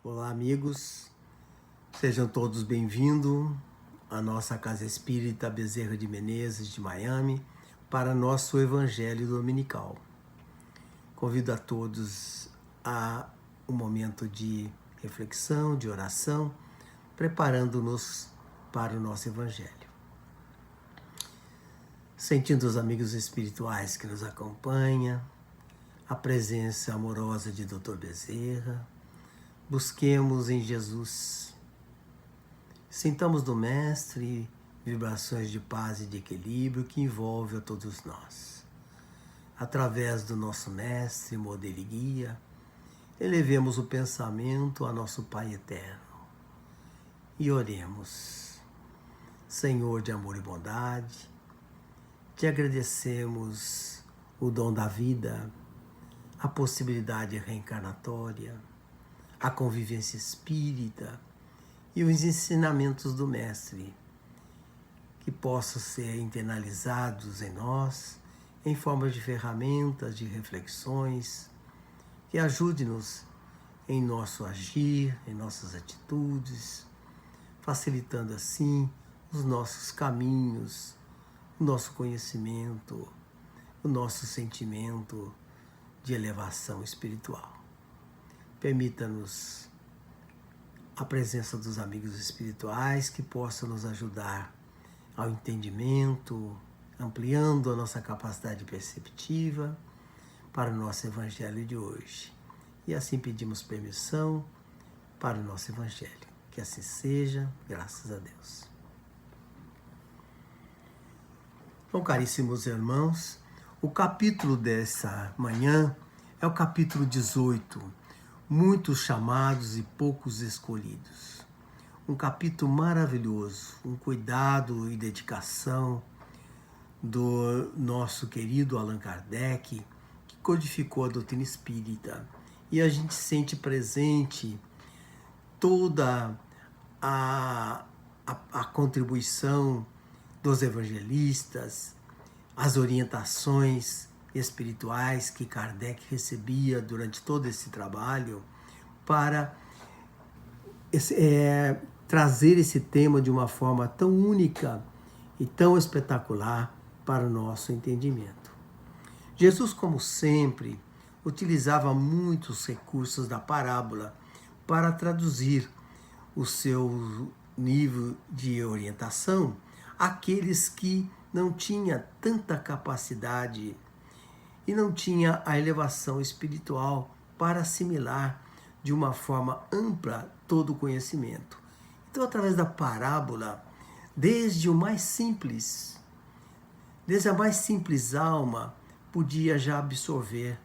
Olá, amigos, sejam todos bem-vindos à nossa Casa Espírita Bezerra de Menezes, de Miami, para nosso Evangelho Dominical. Convido a todos a um momento de reflexão, de oração, preparando-nos para o nosso Evangelho. Sentindo os amigos espirituais que nos acompanham, a presença amorosa de Dr. Bezerra, busquemos em Jesus. Sintamos do Mestre vibrações de paz e de equilíbrio que envolvem a todos nós. Através do nosso Mestre, modelo e guia, elevemos o pensamento a nosso Pai Eterno e oremos. Senhor de amor e bondade, te agradecemos o dom da vida, a possibilidade reencarnatória, a convivência espírita e os ensinamentos do Mestre, que possam ser internalizados em nós em forma de ferramentas, de reflexões, que ajude-nos em nosso agir, em nossas atitudes, facilitando assim os nossos caminhos, o nosso conhecimento, o nosso sentimento de elevação espiritual. Permita-nos a presença dos amigos espirituais que possam nos ajudar ao entendimento, ampliando a nossa capacidade perceptiva para o nosso Evangelho de hoje. E assim pedimos permissão para o nosso Evangelho. Que assim seja, graças a Deus. Então, caríssimos irmãos, o capítulo dessa manhã é o capítulo 18, muitos chamados e poucos escolhidos. Um capítulo maravilhoso, um cuidado e dedicação do nosso querido Allan Kardec, que codificou a doutrina espírita. E a gente sente presente toda a contribuição dos evangelistas, as orientações espirituais que Kardec recebia durante todo esse trabalho para trazer esse tema de uma forma tão única e tão espetacular para o nosso entendimento. Jesus, como sempre, utilizava muitos recursos da parábola para traduzir o seu nível de orientação àqueles que não tinham tanta capacidade e não tinha a elevação espiritual para assimilar de uma forma ampla todo o conhecimento. Então, através da parábola, desde a mais simples alma, podia já absorver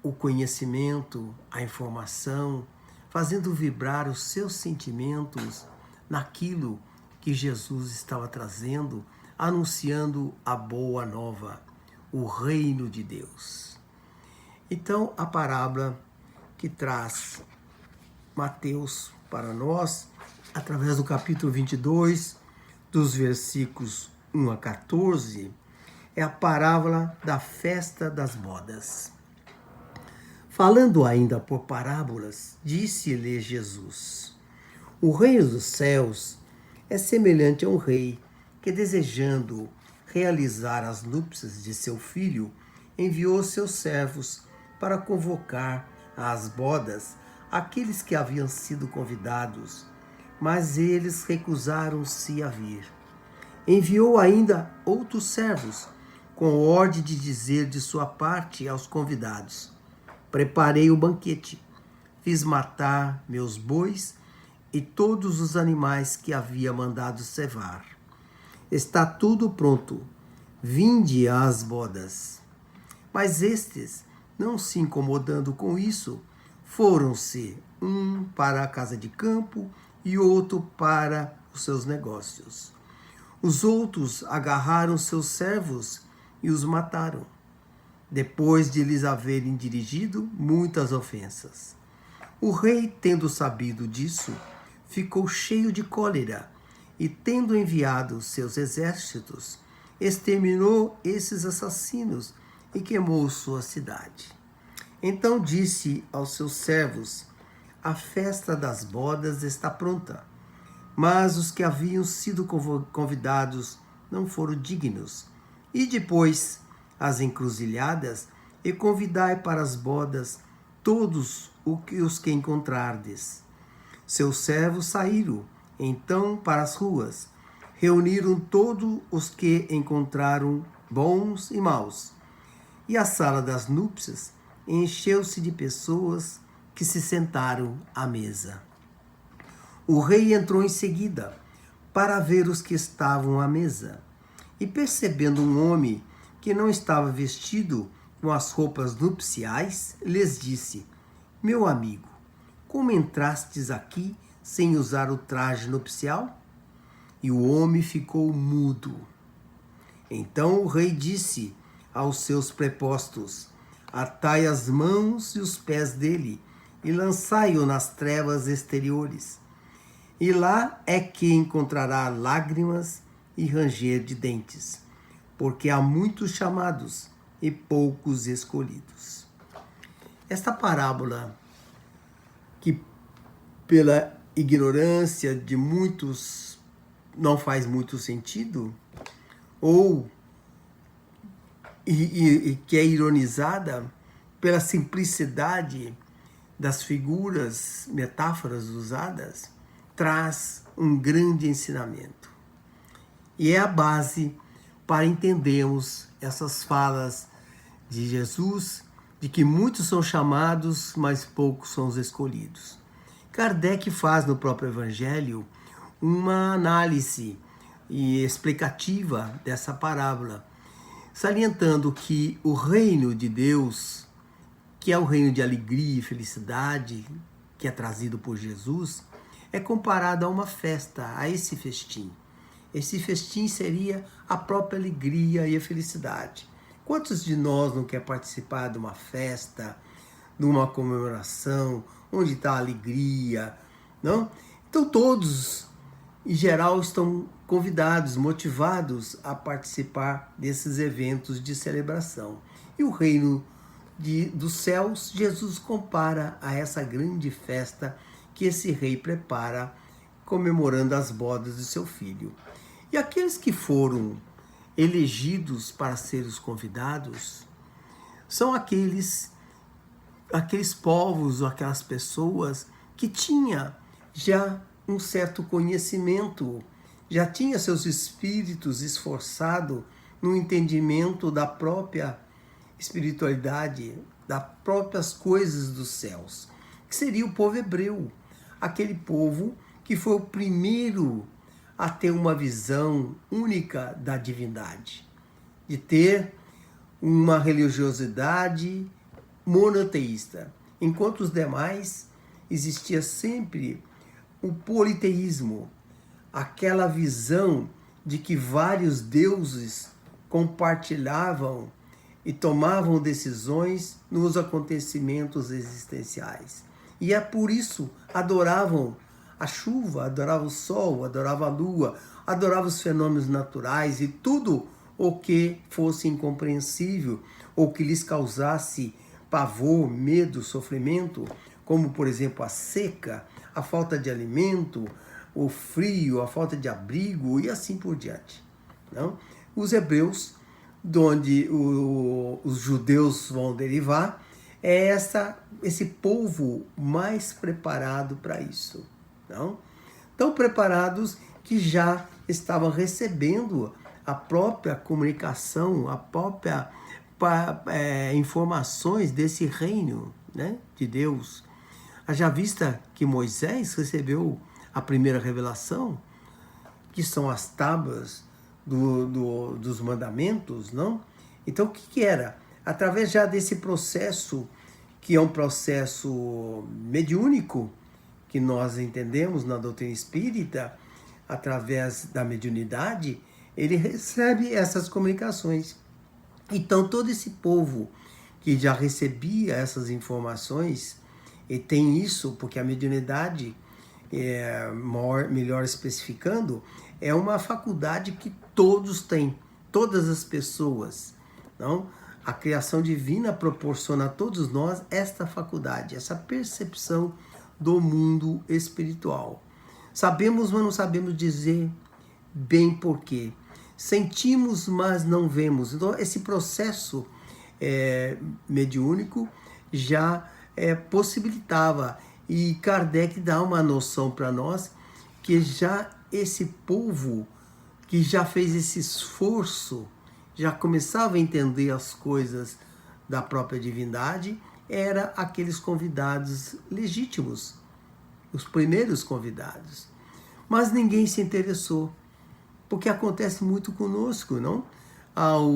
o conhecimento, a informação, fazendo vibrar os seus sentimentos naquilo que Jesus estava trazendo, anunciando a boa nova, o reino de Deus. Então, a parábola que traz Mateus para nós, através do capítulo 22, dos versículos 1 a 14, é a parábola da festa das bodas. Falando ainda por parábolas, disse-lhe Jesus: o reino dos céus é semelhante a um rei que, desejando realizar as núpcias de seu filho, enviou seus servos para convocar às bodas aqueles que haviam sido convidados, mas eles recusaram-se a vir. Enviou ainda outros servos, com ordem de dizer de sua parte aos convidados: preparei o banquete, fiz matar meus bois e todos os animais que havia mandado cevar. Está tudo pronto, vinde às bodas. Mas estes, não se incomodando com isso, foram-se, um para a casa de campo e outro para os seus negócios. Os outros agarraram seus servos e os mataram, depois de lhes haverem dirigido muitas ofensas. O rei, tendo sabido disso, ficou cheio de cólera e, tendo enviado seus exércitos, exterminou esses assassinos e queimou sua cidade. Então disse aos seus servos: a festa das bodas está pronta, mas os que haviam sido convidados não foram dignos. E depois as encruzilhadas, e convidai para as bodas todos os que encontrardes. Seus servos saíram, então, para as ruas, reuniram todos os que encontraram, bons e maus. E a sala das núpcias encheu-se de pessoas que se sentaram à mesa. O rei entrou em seguida para ver os que estavam à mesa. E percebendo um homem que não estava vestido com as roupas nupciais, lhes disse: Meu amigo, como entrastes aqui sem usar o traje nupcial? E o homem ficou mudo. Então o rei disse aos seus prepostos: Atai as mãos e os pés dele e lançai-o nas trevas exteriores. E lá é que encontrará lágrimas e ranger de dentes, porque há muitos chamados e poucos escolhidos. Esta parábola, que pela ignorância de muitos não faz muito sentido, ou que é ironizada pela simplicidade das figuras, metáforas usadas, traz um grande ensinamento. E é a base para entendermos essas falas de Jesus, de que muitos são chamados, mas poucos são os escolhidos. Kardec faz no próprio Evangelho uma análise explicativa dessa parábola, salientando que o reino de Deus, que é o reino de alegria e felicidade, que é trazido por Jesus, é comparado a uma festa, a esse festim. Esse festim seria a própria alegria e a felicidade. Quantos de nós não quer participar de uma festa, de uma comemoração, onde está a alegria, não? Então todos, em geral, estão convidados, motivados a participar desses eventos de celebração. E o reino dos céus, Jesus compara a essa grande festa que esse rei prepara, comemorando as bodas de seu filho. E aqueles que foram elegidos para ser os convidados são aqueles povos ou aquelas pessoas que tinham já um certo conhecimento, já tinha seus espíritos esforçados no entendimento da própria espiritualidade, das próprias coisas dos céus, que seria o povo hebreu, aquele povo que foi o primeiro a ter uma visão única da divindade, de ter uma religiosidade monoteísta, enquanto os demais existia sempre o politeísmo, aquela visão de que vários deuses compartilhavam e tomavam decisões nos acontecimentos existenciais. E é por isso adoravam a chuva, adoravam o sol, adoravam a lua, adoravam os fenômenos naturais e tudo o que fosse incompreensível ou que lhes causasse pavor, medo, sofrimento, como por exemplo a seca, a falta de alimento, o frio, a falta de abrigo e assim por diante. Não? Os hebreus, de onde os judeus vão derivar, é esse povo mais preparado para isso. Não? Tão preparados que já estavam recebendo a própria comunicação, a própria informações desse reino, né, de Deus. Haja vista que Moisés recebeu a primeira revelação, que são as tábuas dos mandamentos, não? Então o que era? Através já desse processo, que é um processo mediúnico, que nós entendemos na doutrina espírita, através da mediunidade, ele recebe essas comunicações. Então todo esse povo que já recebia essas informações, e tem isso porque a mediunidade, melhor especificando, é uma faculdade que todos têm, todas as pessoas. Não? A criação divina proporciona a todos nós esta faculdade, essa percepção do mundo espiritual. Sabemos, mas não sabemos dizer bem porquê. Sentimos, mas não vemos. Então, esse processo mediúnico já possibilitava. E Kardec dá uma noção para nós que já esse povo que já fez esse esforço, já começava a entender as coisas da própria divindade, era aqueles convidados legítimos, os primeiros convidados. Mas ninguém se interessou, porque acontece muito conosco, não? Ao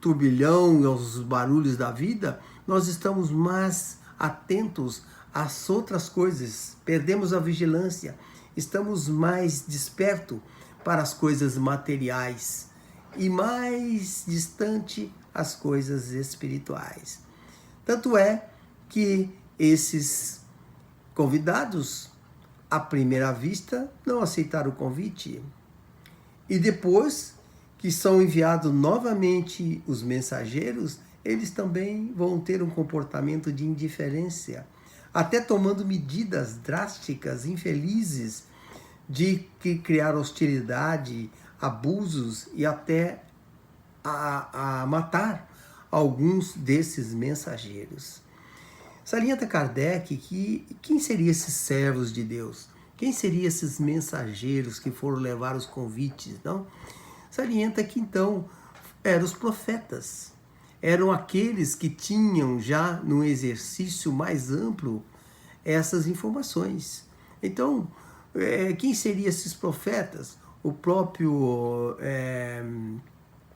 turbilhão e aos barulhos da vida, nós estamos mais atentos às outras coisas, perdemos a vigilância, estamos mais despertos para as coisas materiais e mais distante as coisas espirituais. Tanto é que esses convidados, à primeira vista, não aceitaram o convite. E depois que são enviados novamente os mensageiros, eles também vão ter um comportamento de indiferença, até tomando medidas drásticas, infelizes, de criar hostilidade, abusos e até a matar alguns desses mensageiros. Salienta Kardec que quem seriam esses servos de Deus? Quem seriam esses mensageiros que foram levar os convites? Não? Salienta que então eram os profetas, eram aqueles que tinham já no exercício mais amplo essas informações. Então, quem seriam esses profetas? O próprio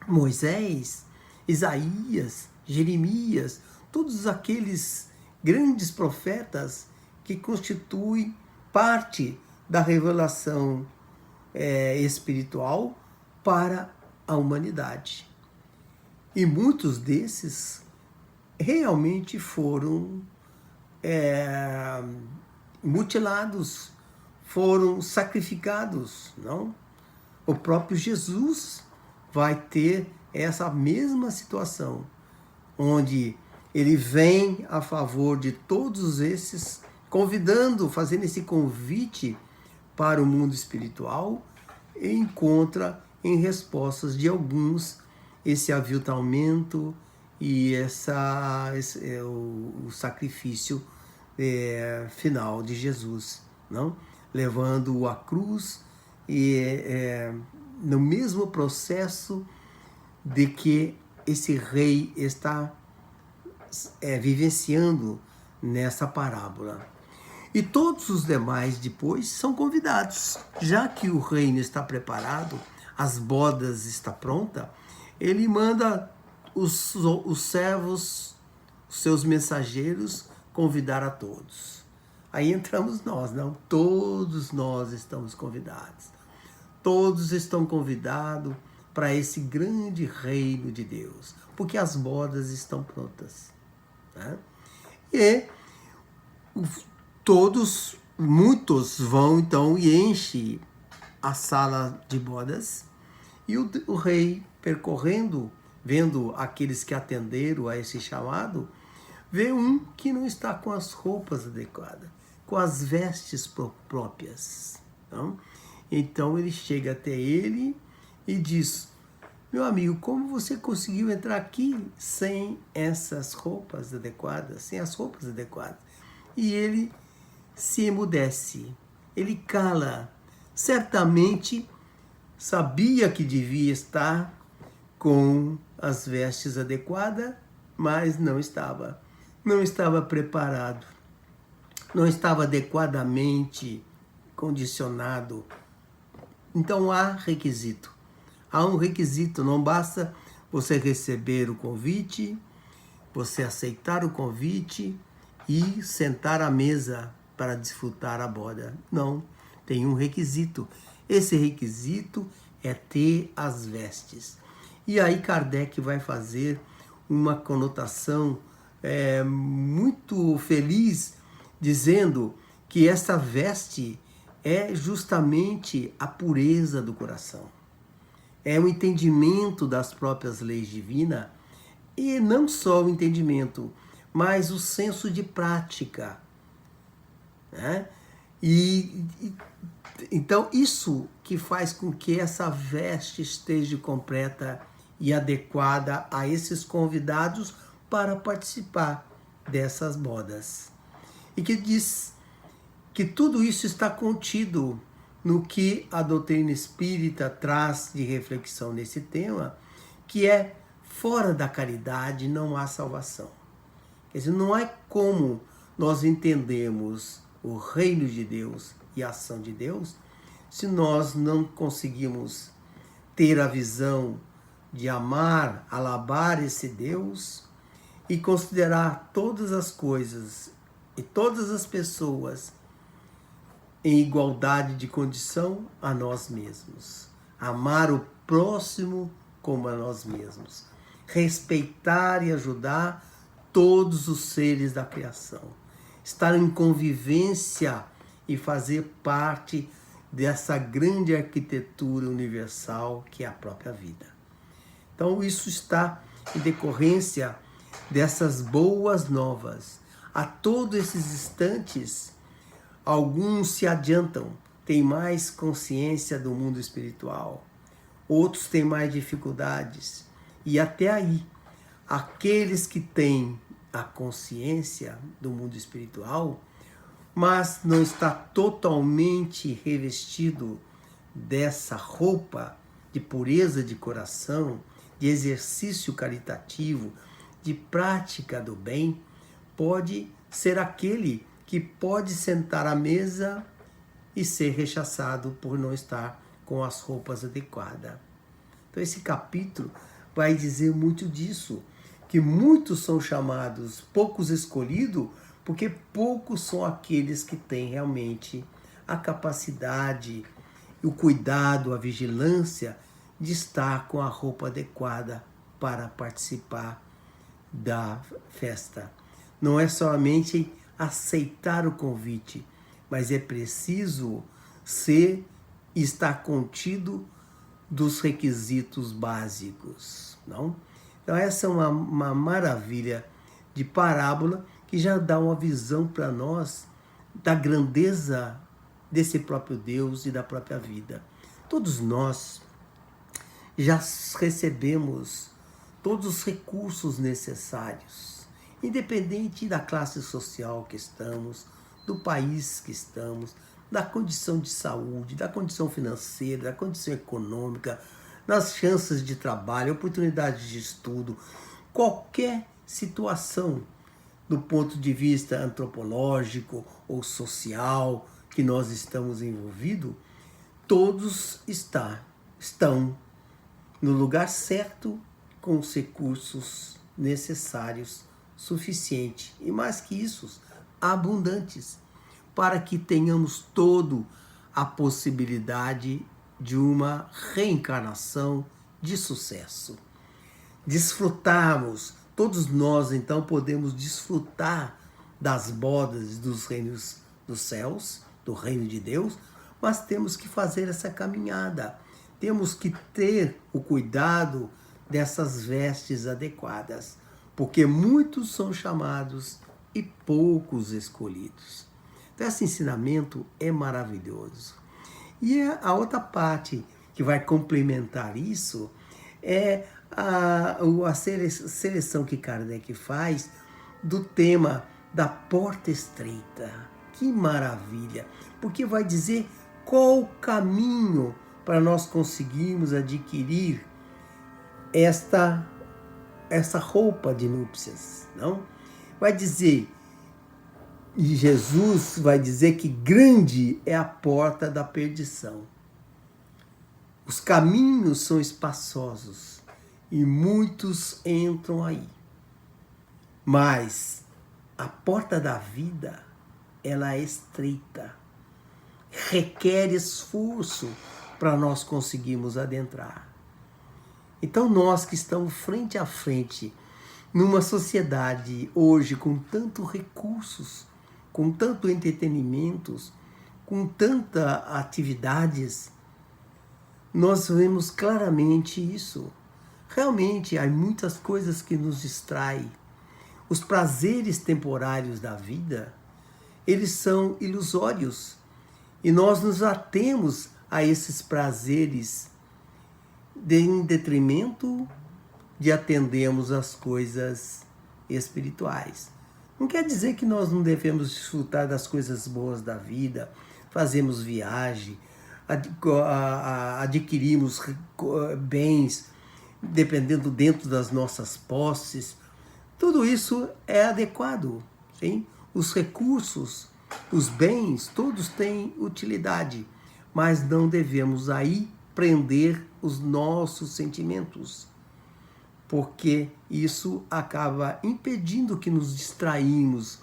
Moisés, Isaías, Jeremias, todos aqueles grandes profetas que constituem parte da revelação espiritual para a humanidade. E muitos desses realmente foram mutilados, foram sacrificados, não? O próprio Jesus vai ter essa mesma situação, onde ele vem a favor de todos esses, convidando, fazendo esse convite para o mundo espiritual, e encontra em respostas de alguns esse aviltamento e o sacrifício final de Jesus, não? Levando-o à cruz e no mesmo processo de que esse rei está vivenciando nessa parábola. E todos os demais depois são convidados. Já que o reino está preparado, as bodas estão prontas, ele manda os servos, os seus mensageiros, convidar a todos. Aí entramos nós, não? Todos nós estamos convidados. Todos estão convidados para esse grande reino de Deus, porque as bodas estão prontas. Né? E muitos vão então e enchem a sala de bodas, e o rei, percorrendo, vendo aqueles que atenderam a esse chamado, vê um que não está com as roupas adequadas, com as vestes próprias. Não? Então ele chega até ele e diz: meu amigo, como você conseguiu entrar aqui sem essas roupas adequadas, sem as roupas adequadas? E ele se emudece, ele cala. Certamente sabia que devia estar com as vestes adequadas, mas não estava. Não estava preparado, não estava adequadamente condicionado. Então há requisito. Há um requisito, não basta você receber o convite, você aceitar o convite e sentar à mesa para desfrutar a boda. Não, tem um requisito. Esse requisito é ter as vestes. E aí Kardec vai fazer uma conotação muito feliz, dizendo que essa veste é justamente a pureza do coração. É o entendimento das próprias leis divinas, e não só o entendimento, mas o senso de prática. né? Então isso que faz com que essa veste esteja completa e adequada a esses convidados para participar dessas bodas. E que diz que tudo isso está contido no que a doutrina espírita traz de reflexão nesse tema, que é: fora da caridade não há salvação. Quer dizer, não é como nós entendemos o reino de Deus e a ação de Deus se nós não conseguimos ter a visão de amar, alabar esse Deus e considerar todas as coisas e todas as pessoas em igualdade de condição a nós mesmos. Amar o próximo como a nós mesmos. Respeitar e ajudar todos os seres da criação. Estar em convivência e fazer parte dessa grande arquitetura universal que é a própria vida. Então isso está em decorrência dessas boas novas. A todos esses instantes, alguns se adiantam, têm mais consciência do mundo espiritual, outros têm mais dificuldades. E até aí, aqueles que têm a consciência do mundo espiritual, mas não está totalmente revestido dessa roupa de pureza de coração, de exercício caritativo, de prática do bem, pode ser aquele que pode sentar à mesa e ser rechaçado por não estar com as roupas adequadas. Então esse capítulo vai dizer muito disso, que muitos são chamados, poucos escolhidos, porque poucos são aqueles que têm realmente a capacidade, o cuidado, a vigilância de estar com a roupa adequada para participar da festa. Não é somente aceitar o convite, mas é preciso estar contido dos requisitos básicos, não? Então essa é uma maravilha de parábola que já dá uma visão para nós da grandeza desse próprio Deus e da própria vida. Todos nós já recebemos todos os recursos necessários, independente da classe social que estamos, do país que estamos, da condição de saúde, da condição financeira, da condição econômica, das chances de trabalho, oportunidades de estudo, qualquer situação do ponto de vista antropológico ou social que nós estamos envolvidos, todos estão no lugar certo, com os recursos necessários, suficientes e mais que isso, abundantes, para que tenhamos toda a possibilidade de uma reencarnação de sucesso. Desfrutarmos, todos nós então podemos desfrutar das bodas dos reinos dos céus, do reino de Deus, mas temos que fazer essa caminhada. Temos que ter o cuidado dessas vestes adequadas, porque muitos são chamados e poucos escolhidos. Então esse ensinamento é maravilhoso. E a outra parte que vai complementar isso é a seleção que Kardec faz do tema da porta estreita. Que maravilha! Porque vai dizer qual o caminho para nós conseguirmos adquirir essa roupa de núpcias, não? Vai dizer, e Jesus vai dizer que grande é a porta da perdição. Os caminhos são espaçosos e muitos entram aí. Mas a porta da vida, ela é estreita. Requer esforço para nós conseguirmos adentrar. Então nós que estamos frente a frente, numa sociedade hoje com tantos recursos, com tanto entretenimentos, com tantas atividades, nós vemos claramente isso. Realmente há muitas coisas que nos distraem. Os prazeres temporários da vida, eles são ilusórios. E nós nos atemos a esses prazeres em detrimento de atendermos às coisas espirituais. Não quer dizer que nós não devemos desfrutar das coisas boas da vida, fazemos viagem, adquirimos bens, dependendo dentro das nossas posses. Tudo isso é adequado, sim? Os recursos, os bens, todos têm utilidade, mas não devemos aí prender os nossos sentimentos, porque isso acaba impedindo que nos distraímos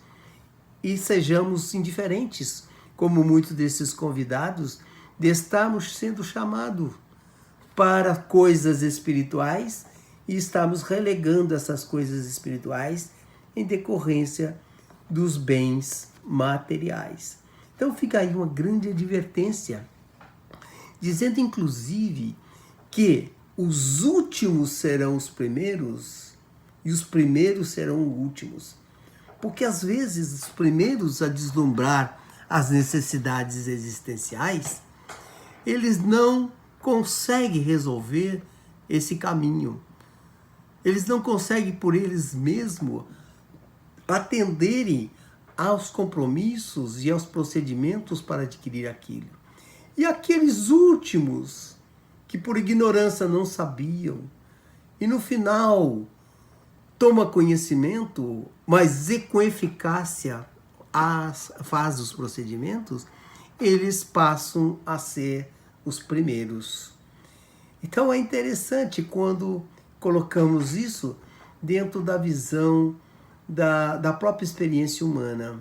e sejamos indiferentes, como muitos desses convidados, de estarmos sendo chamados para coisas espirituais e estamos relegando essas coisas espirituais em decorrência dos bens materiais. Então fica aí uma grande advertência, dizendo inclusive que os últimos serão os primeiros e os primeiros serão os últimos. Porque às vezes os primeiros a deslumbrar as necessidades existenciais, eles não conseguem resolver esse caminho. Eles não conseguem por eles mesmos atenderem aos compromissos e aos procedimentos para adquirir aquilo. E aqueles últimos que por ignorância não sabiam e no final toma conhecimento, mas com eficácia faz os procedimentos, eles passam a ser os primeiros. Então é interessante quando colocamos isso dentro da visão da própria experiência humana.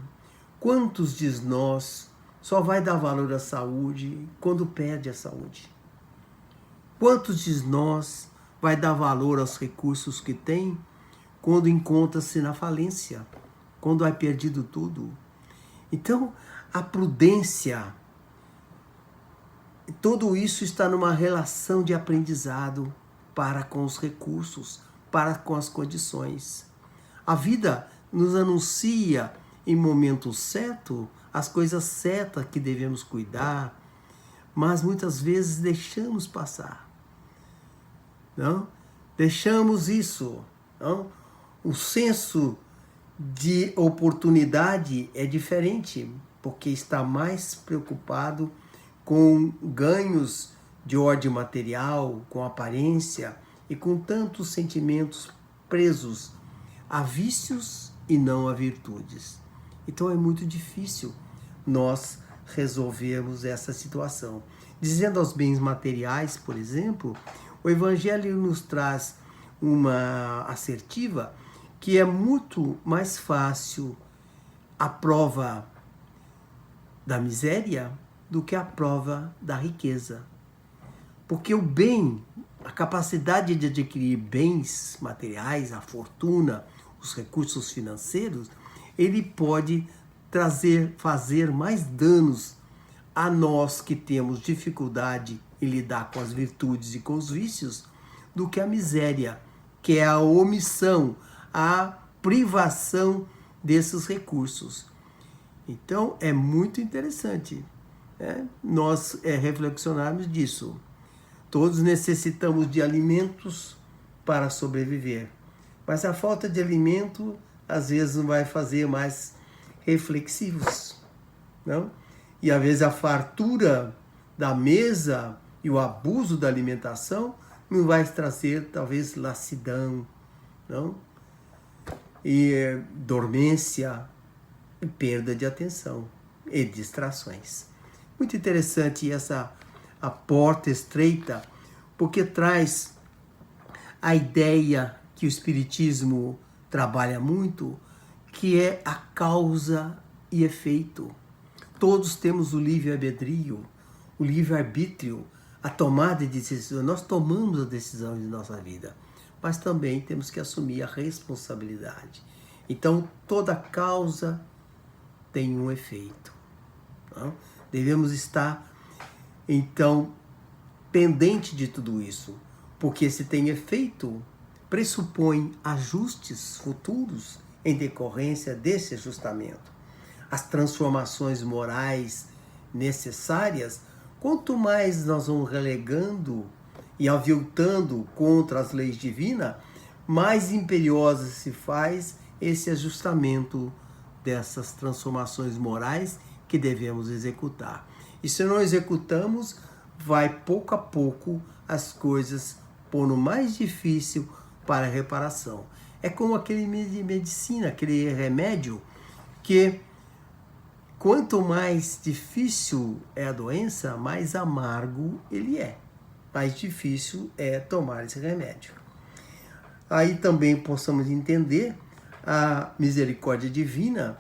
Quantos de nós só vai dar valor à saúde quando perde a saúde? Quantos de nós vai dar valor aos recursos que tem quando encontra-se na falência, quando vai perdido tudo? Então, a prudência, tudo isso está numa relação de aprendizado para com os recursos, para com as condições. A vida nos anuncia em momento certo as coisas certas que devemos cuidar, mas muitas vezes deixamos passar. Não? Deixamos isso. Não? O senso de oportunidade é diferente, porque está mais preocupado com ganhos de ordem material, com aparência e com tantos sentimentos presos a vícios e não a virtudes. Então é muito difícil nós resolvermos essa situação. Dizendo aos bens materiais, por exemplo, o Evangelho nos traz uma assertiva que é muito mais fácil a prova da miséria do que a prova da riqueza. Porque o bem, a capacidade de adquirir bens materiais, a fortuna, os recursos financeiros, ele pode fazer mais danos a nós que temos dificuldade em lidar com as virtudes e com os vícios do que a miséria, que é a omissão, a privação desses recursos. Então é muito interessante, né, nós reflexionarmos disso. Todos necessitamos de alimentos para sobreviver, mas a falta de alimento às vezes não vai fazer mais reflexivos, não? E às vezes a fartura da mesa e o abuso da alimentação não vai trazer talvez lassidão, não? E dormência, e perda de atenção e distrações. Muito interessante a porta estreita, porque traz a ideia que o Espiritismo trabalha muito, que é a causa e efeito. Todos temos o livre-arbítrio, o livre-arbítrio, a tomada de decisão. Nós tomamos a decisão de nossa vida, mas também temos que assumir a responsabilidade. Então, toda causa tem um efeito. Não? Devemos estar, então, pendente de tudo isso, porque se tem efeito, pressupõe ajustes futuros em decorrência desse ajustamento. as transformações morais necessárias, quanto mais nós vamos relegando e aviltando contra as leis divinas, mais imperiosa se faz esse ajustamento dessas transformações morais que devemos executar. E se não executamos, vai pouco a pouco as coisas pondo mais difícil para a reparação. É como aquele medicina, aquele remédio que quanto mais difícil é a doença, mais amargo ele é. Mais difícil é tomar esse remédio. Aí também possamos entender a misericórdia divina,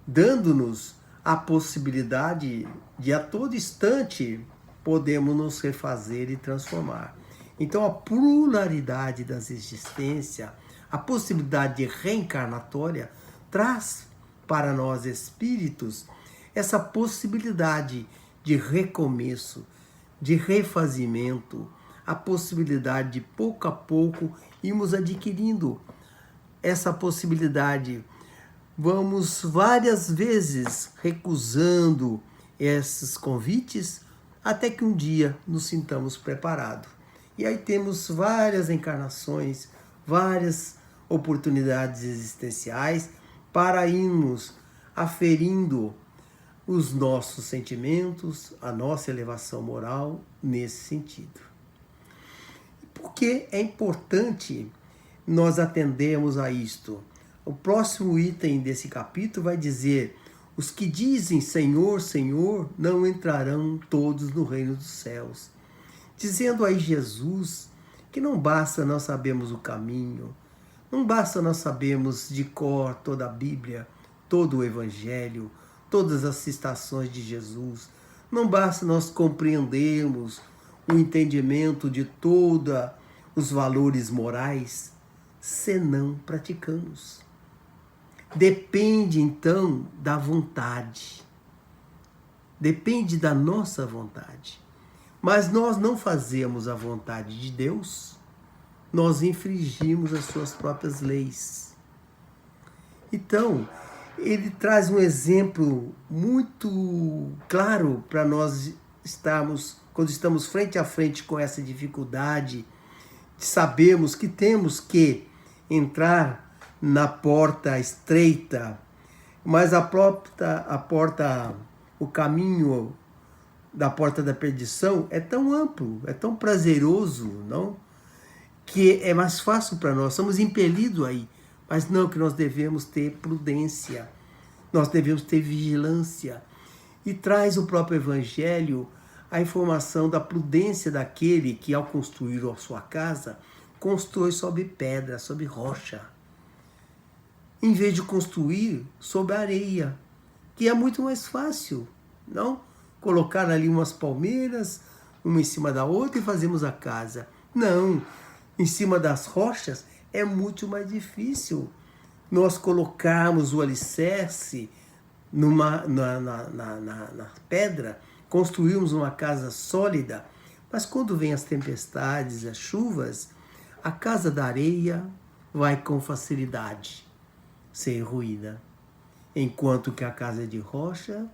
dando-nos a possibilidade de a todo instante podemos nos refazer e transformar. Então a pluralidade das existências, a possibilidade de reencarnatória, traz para nós espíritos essa possibilidade de recomeço, de refazimento, a possibilidade de pouco a pouco irmos adquirindo essa possibilidade. Vamos várias vezes recusando esses convites até que um dia nos sintamos preparados. E aí temos várias encarnações, várias oportunidades existenciais para irmos aferindo os nossos sentimentos, a nossa elevação moral nesse sentido. Porque é importante nós atendermos a isto. O próximo item desse capítulo vai dizer: os que dizem Senhor, Senhor, não entrarão todos no reino dos céus. Dizendo aí Jesus que não basta nós sabermos o caminho, não basta nós sabermos de cor toda a Bíblia, todo o Evangelho, todas as citações de Jesus, não basta nós compreendermos o entendimento de todos os valores morais, se não praticamos. Depende então da vontade, depende da nossa vontade. Mas nós não fazemos a vontade de Deus, nós infringimos as suas próprias leis. Então, ele traz um exemplo muito claro para nós estarmos, quando estamos frente a frente com essa dificuldade, de sabermos que temos que entrar na porta estreita, mas o caminho da porta da perdição é tão amplo, é tão prazeroso, não? Que é mais fácil para nós, somos impelidos aí, mas não, que nós devemos ter prudência, nós devemos ter vigilância. E traz o próprio Evangelho a informação da prudência daquele que, ao construir a sua casa, constrói sobre pedra, sobre rocha, em vez de construir sobre areia, que é muito mais fácil, não? Colocar ali umas palmeiras, uma em cima da outra e fazemos a casa. Não, em cima das rochas é muito mais difícil nós colocarmos o alicerce na pedra, construirmos uma casa sólida, mas quando vem as tempestades, as chuvas, a casa da areia vai com facilidade ser ruída, enquanto que a casa de rocha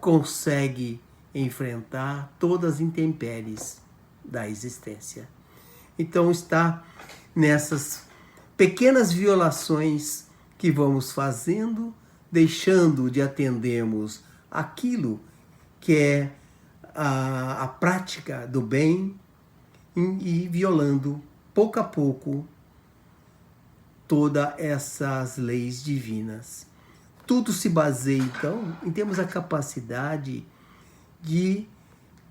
consegue enfrentar todas as intempéries da existência. Então está nessas pequenas violações que vamos fazendo, deixando de atendermos aquilo que é a prática do bem e violando pouco a pouco todas essas leis divinas. Tudo se baseia, então, em termos a capacidade de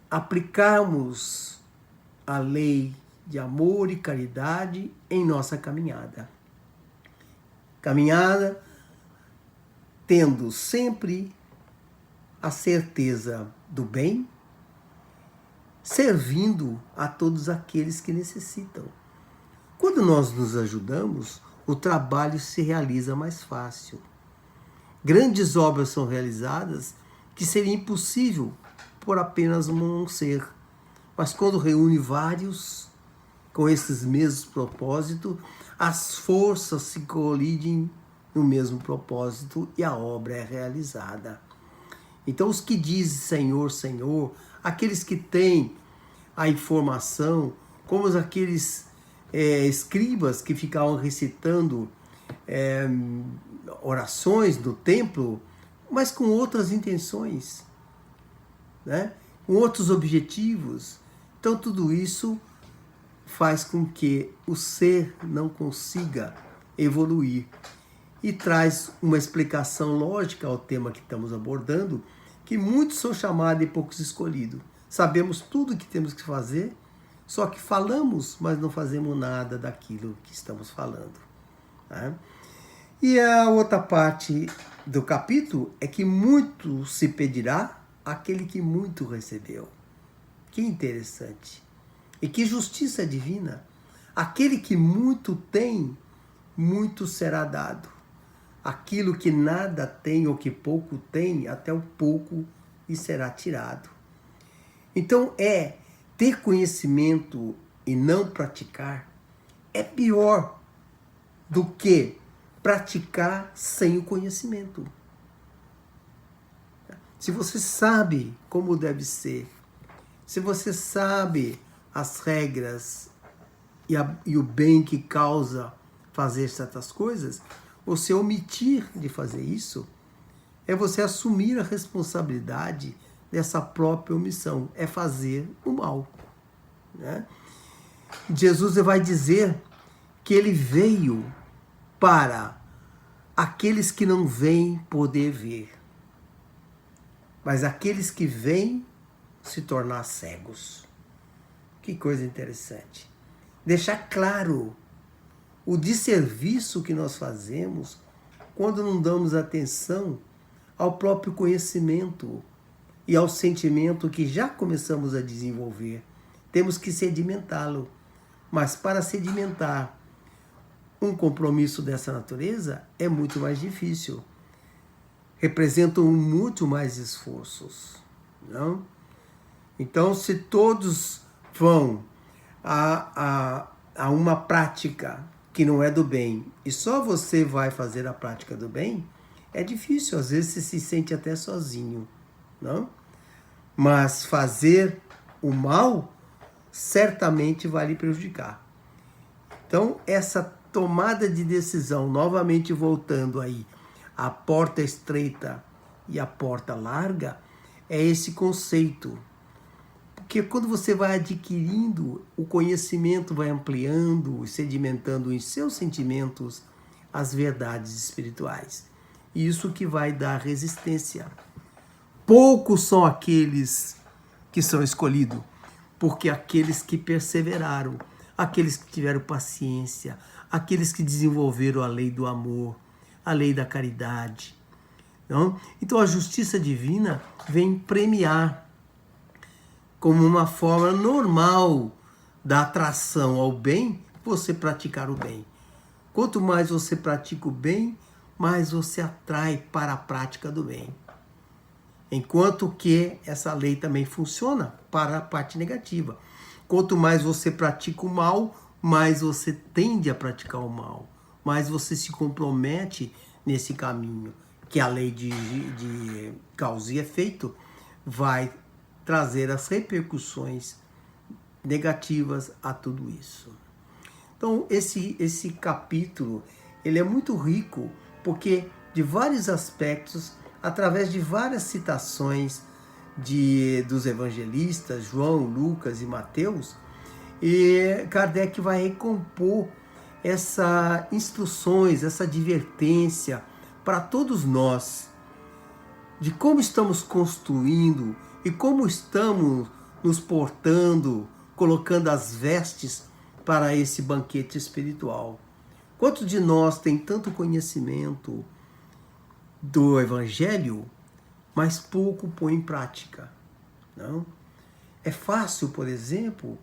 aplicarmos a lei de amor e caridade em nossa caminhada. Caminhada tendo sempre a certeza do bem, servindo a todos aqueles que necessitam. Quando nós nos ajudamos, o trabalho se realiza mais fácil. Grandes obras são realizadas que seria impossível por apenas um ser. Mas quando reúne vários com esses mesmos propósitos, as forças se colidem no mesmo propósito e a obra é realizada. Então, os que dizem Senhor, Senhor, aqueles que têm a informação, como aqueles escribas que ficavam recitando orações no templo, mas com outras intenções, né? Com outros objetivos. Então, tudo isso faz com que o ser não consiga evoluir. E traz uma explicação lógica ao tema que estamos abordando, que muitos são chamados e poucos escolhidos. Sabemos tudo o que temos que fazer, só que falamos, mas não fazemos nada daquilo que estamos falando. Né? E a outra parte do capítulo é que muito se pedirá àquele que muito recebeu. Que interessante. E que justiça divina. Aquele que muito tem, muito será dado. Aquilo que nada tem ou que pouco tem, até o pouco lhe será tirado. Então ter conhecimento e não praticar é pior do que praticar sem o conhecimento. Se você sabe como deve ser, se você sabe as regras e o bem que causa fazer certas coisas, você omitir de fazer isso é você assumir a responsabilidade dessa própria omissão, é fazer o mal. Né? Jesus vai dizer que ele veio para aqueles que não veem poder ver, mas aqueles que veem se tornar cegos. Que coisa interessante. Deixar claro o desserviço que nós fazemos quando não damos atenção ao próprio conhecimento e ao sentimento que já começamos a desenvolver. Temos que sedimentá-lo. Mas para sedimentar um compromisso dessa natureza é muito mais difícil. Representam muito mais esforços. Não? Então, se todos vão a uma prática que não é do bem e só você vai fazer a prática do bem, é difícil. Às vezes você se sente até sozinho. Não? Mas fazer o mal certamente vai lhe prejudicar. Então, essa tomada de decisão, novamente voltando aí, a porta estreita e a porta larga, é esse conceito. Porque quando você vai adquirindo, o conhecimento vai ampliando, sedimentando em seus sentimentos as verdades espirituais. Isso que vai dar resistência. Poucos são aqueles que são escolhidos, porque aqueles que perseveraram, aqueles que tiveram paciência, aqueles que desenvolveram a lei do amor, a lei da caridade. Não? Então a justiça divina vem premiar como uma forma normal da atração ao bem, você praticar o bem. Quanto mais você pratica o bem, mais você atrai para a prática do bem. Enquanto que essa lei também funciona para a parte negativa. Quanto mais você pratica o mal, mais você tende a praticar o mal. Mais você se compromete nesse caminho, que a lei de causa e efeito vai trazer as repercussões negativas a tudo isso. Então, esse capítulo, ele é muito rico, porque de vários aspectos, através de várias citações dos evangelistas, João, Lucas e Mateus, e Kardec vai recompor essas instruções, essa advertência para todos nós, de como estamos construindo e como estamos nos portando, colocando as vestes para esse banquete espiritual. Quantos de nós tem tanto conhecimento do Evangelho, mas pouco põe em prática? Não? É fácil, por exemplo,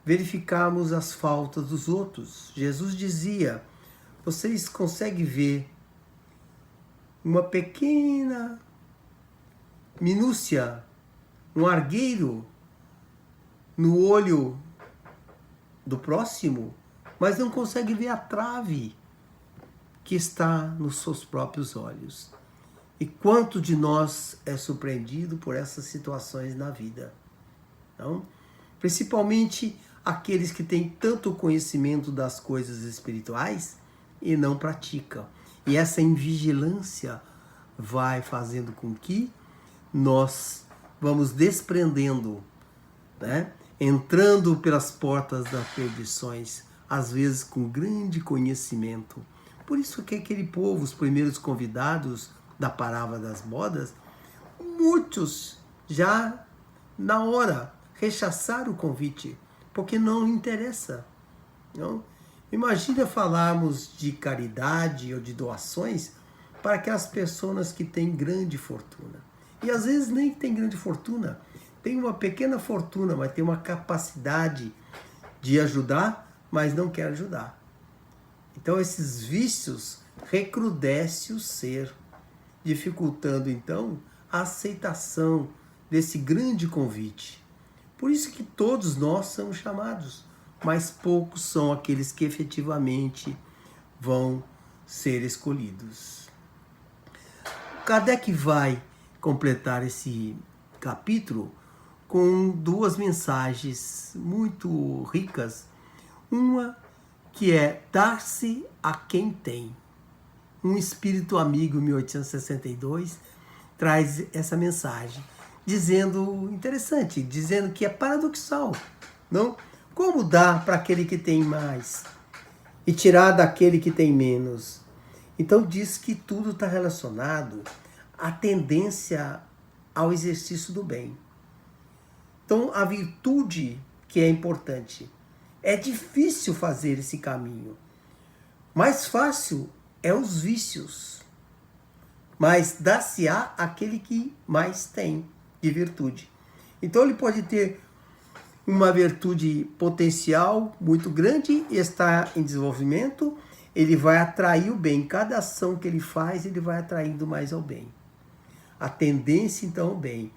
verificarmos as faltas dos outros. Jesus dizia, vocês conseguem ver uma pequena minúcia, um argueiro no olho do próximo, mas não consegue ver a trave que está nos seus próprios olhos. E quanto de nós é surpreendido por essas situações na vida? Não? Principalmente aqueles que têm tanto conhecimento das coisas espirituais e não praticam. E essa invigilância vai fazendo com que nós vamos desprendendo, né? Entrando pelas portas das perdições, às vezes com grande conhecimento. Por isso que aquele povo, os primeiros convidados da parábola das bodas, muitos já na hora rechaçaram o convite, porque não interessa. Não? Imagina falarmos de caridade ou de doações para aquelas pessoas que têm grande fortuna. E às vezes nem tem grande fortuna, tem uma pequena fortuna, mas tem uma capacidade de ajudar, mas não quer ajudar. Então esses vícios recrudescem o ser, dificultando então a aceitação desse grande convite. Por isso que todos nós somos chamados, mas poucos são aqueles que efetivamente vão ser escolhidos. Kardec vai completar esse capítulo com duas mensagens muito ricas. Uma que é dar-se a quem tem. Um espírito amigo, em 1862, traz essa mensagem, dizendo, interessante, dizendo que é paradoxal, não? Como dar para aquele que tem mais e tirar daquele que tem menos? Então diz que tudo está relacionado à tendência ao exercício do bem. Então a virtude que é importante. É difícil fazer esse caminho. Mais fácil é os vícios. Mas dá-se-á aquele que mais tem de virtude. Então ele pode ter uma virtude potencial muito grande, está em desenvolvimento, ele vai atrair o bem. Cada ação que ele faz, ele vai atraindo mais ao bem. A tendência, então, ao bem.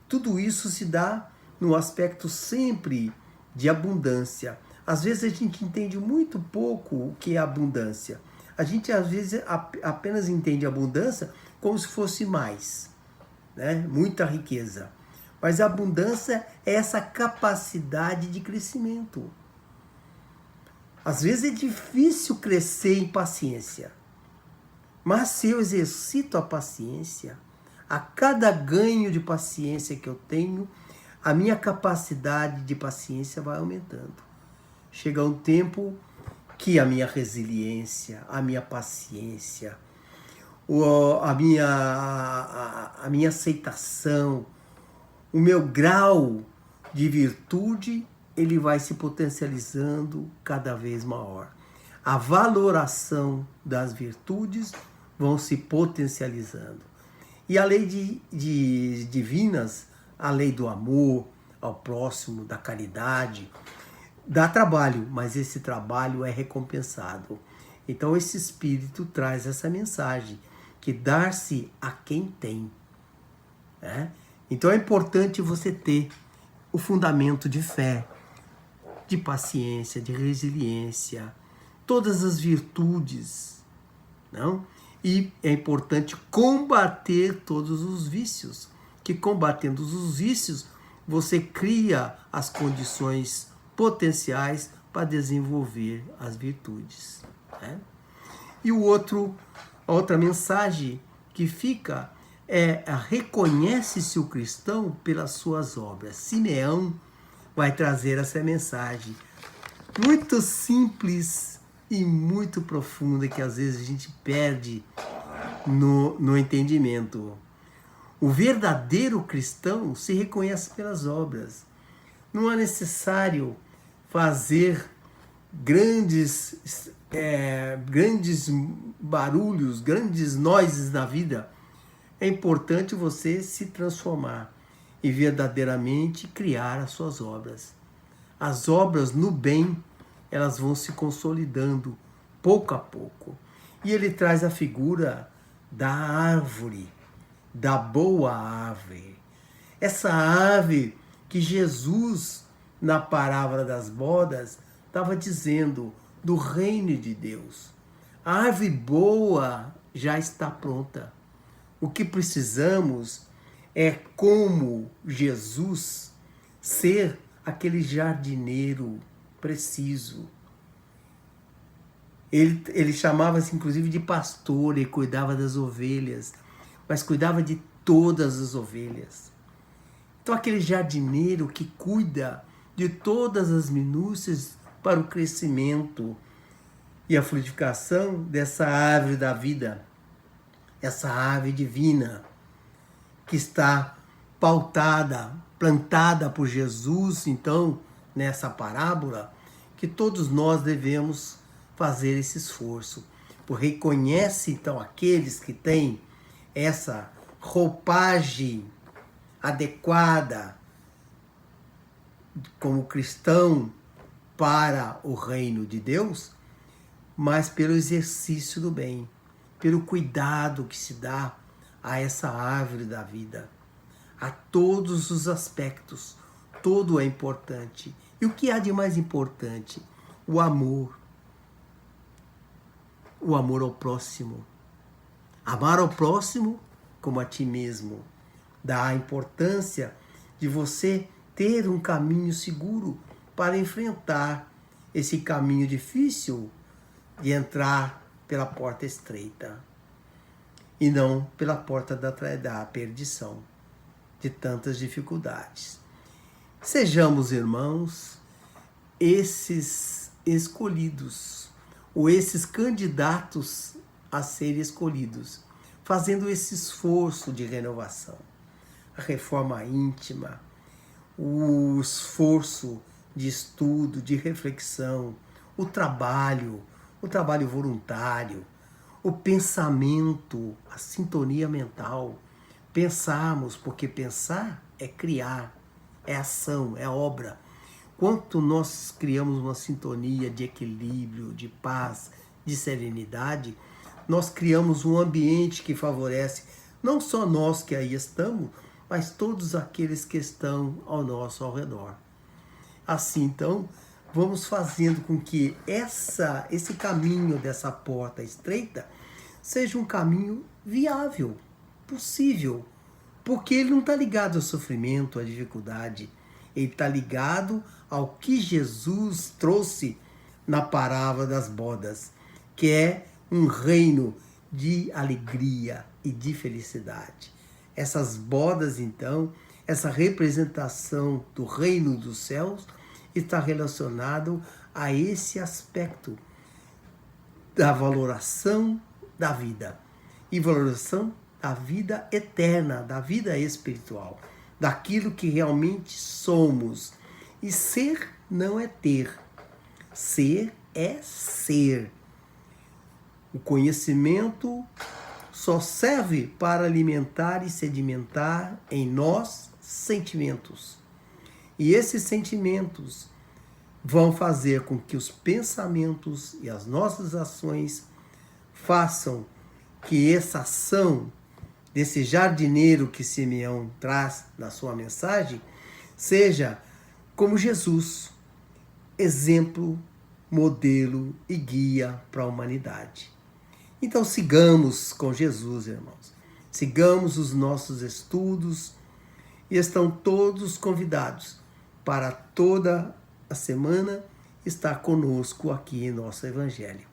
Tudo isso se dá no aspecto sempre de abundância. Às vezes a gente entende muito pouco o que é abundância. A gente, às vezes, apenas entende abundância como se fosse mais, né? Muita riqueza. Mas a abundância é essa capacidade de crescimento. Às vezes é difícil crescer em paciência. Mas se eu exercito a paciência, a cada ganho de paciência que eu tenho, a minha capacidade de paciência vai aumentando. Chega um tempo que a minha resiliência, a minha paciência, a minha aceitação, o meu grau de virtude, ele vai se potencializando cada vez maior. A valoração das virtudes vão se potencializando. E a lei de divinas, a lei do amor ao próximo, da caridade, dá trabalho, mas esse trabalho é recompensado. Então esse espírito traz essa mensagem, que dar-se a quem tem, né? Então é importante você ter o fundamento de fé, de paciência, de resiliência, todas as virtudes, não? E é importante combater todos os vícios, que combatendo os vícios, você cria as condições potenciais para desenvolver as virtudes, né? E a outra mensagem que fica é: reconhece-se o cristão pelas suas obras. Simeão vai trazer essa mensagem muito simples e muito profunda, que às vezes a gente perde no entendimento. O verdadeiro cristão se reconhece pelas obras. Não é necessário fazer grandes barulhos, grandes noises na vida. É importante você se transformar e verdadeiramente criar as suas obras. As obras no bem, elas vão se consolidando pouco a pouco. E ele traz a figura da árvore, da boa árvore. Essa árvore que Jesus, na parábola das bodas, estava dizendo do reino de Deus. A árvore boa já está pronta. O que precisamos é, como Jesus, ser aquele jardineiro preciso. Ele chamava-se inclusive de pastor e cuidava das ovelhas, mas cuidava de todas as ovelhas. Então aquele jardineiro que cuida de todas as minúcias para o crescimento e a frutificação dessa árvore da vida, essa árvore divina que está pautada, plantada por Jesus, então, nessa parábola, que todos nós devemos fazer esse esforço. Porque reconhece, então, aqueles que têm essa roupagem adequada como cristão para o reino de Deus, mas pelo exercício do bem, pelo cuidado que se dá a essa árvore da vida, a todos os aspectos, tudo é importante. E o que há de mais importante? O amor ao próximo. Amar ao próximo como a ti mesmo. Dá a importância de você ter um caminho seguro para enfrentar esse caminho difícil de entrar pela porta estreita e não pela porta da perdição, de tantas dificuldades. Sejamos, irmãos, esses escolhidos, ou esses candidatos a serem escolhidos, fazendo esse esforço de renovação, a reforma íntima, o esforço de estudo, de reflexão, o trabalho voluntário, o pensamento, a sintonia mental. Pensarmos, porque pensar é criar, é ação, é obra. Quanto nós criamos uma sintonia de equilíbrio, de paz, de serenidade, nós criamos um ambiente que favorece não só nós que aí estamos, mas todos aqueles que estão ao nosso redor. Assim, então, vamos fazendo com que esse caminho dessa porta estreita seja um caminho viável, possível, porque ele não está ligado ao sofrimento, à dificuldade, ele está ligado ao que Jesus trouxe na parábola das bodas, que é um reino de alegria e de felicidade. Essas bodas, então, essa representação do reino dos céus está relacionado a esse aspecto da valoração da vida e valoração da vida eterna, da vida espiritual, daquilo que realmente somos. E ser não é ter, ser é ser. O conhecimento só serve para alimentar e sedimentar em nós sentimentos. E esses sentimentos vão fazer com que os pensamentos e as nossas ações façam que essa ação desse jardineiro que Simeão traz na sua mensagem seja como Jesus, exemplo, modelo e guia para a humanidade. Então sigamos com Jesus, irmãos. Sigamos os nossos estudos e estão todos convidados para toda a semana estar conosco aqui em nosso Evangelho.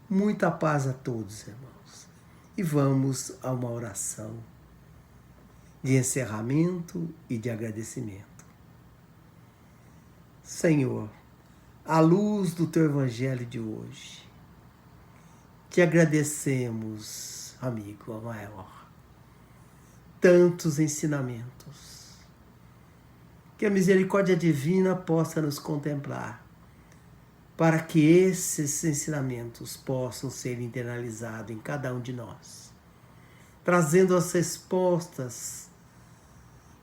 Muita paz a todos, irmãos. E vamos a uma oração de encerramento e de agradecimento. Senhor, à luz do Teu Evangelho de hoje, te agradecemos, amigo maior, tantos ensinamentos. Que a misericórdia divina possa nos contemplar, para que esses ensinamentos possam ser internalizados em cada um de nós, trazendo as respostas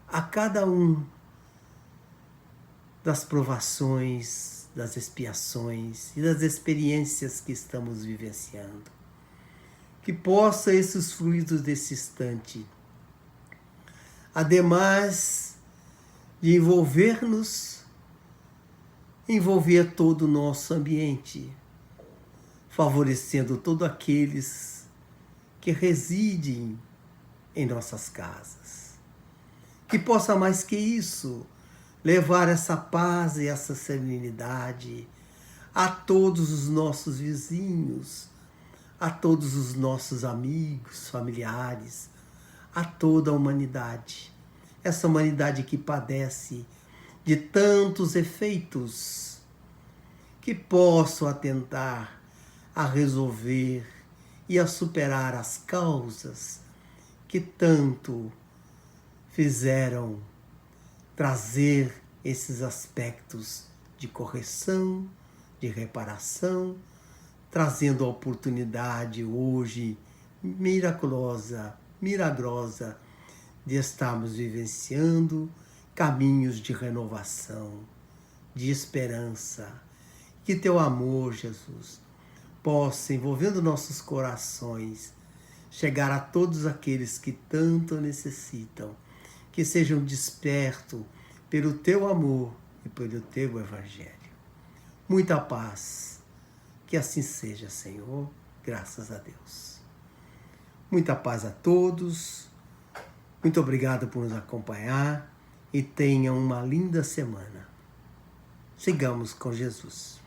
a cada um das provações, das expiações e das experiências que estamos vivenciando. Que possa esses fluidos desse instante, ademais de envolver todo o nosso ambiente, favorecendo todos aqueles que residem em nossas casas. Que possa mais que isso levar essa paz e essa serenidade a todos os nossos vizinhos, a todos os nossos amigos, familiares, a toda a humanidade. Essa humanidade que padece de tantos efeitos, que possam atentar a resolver e a superar as causas que tanto fizeram trazer esses aspectos de correção, de reparação, trazendo a oportunidade hoje milagrosa de estarmos vivenciando caminhos de renovação, de esperança. Que teu amor, Jesus, possa, envolvendo nossos corações, chegar a todos aqueles que tanto necessitam, que sejam despertos pelo teu amor e pelo teu evangelho. Muita paz, que assim seja, Senhor, graças a Deus. Muita paz a todos, muito obrigado por nos acompanhar e tenham uma linda semana. Sigamos com Jesus.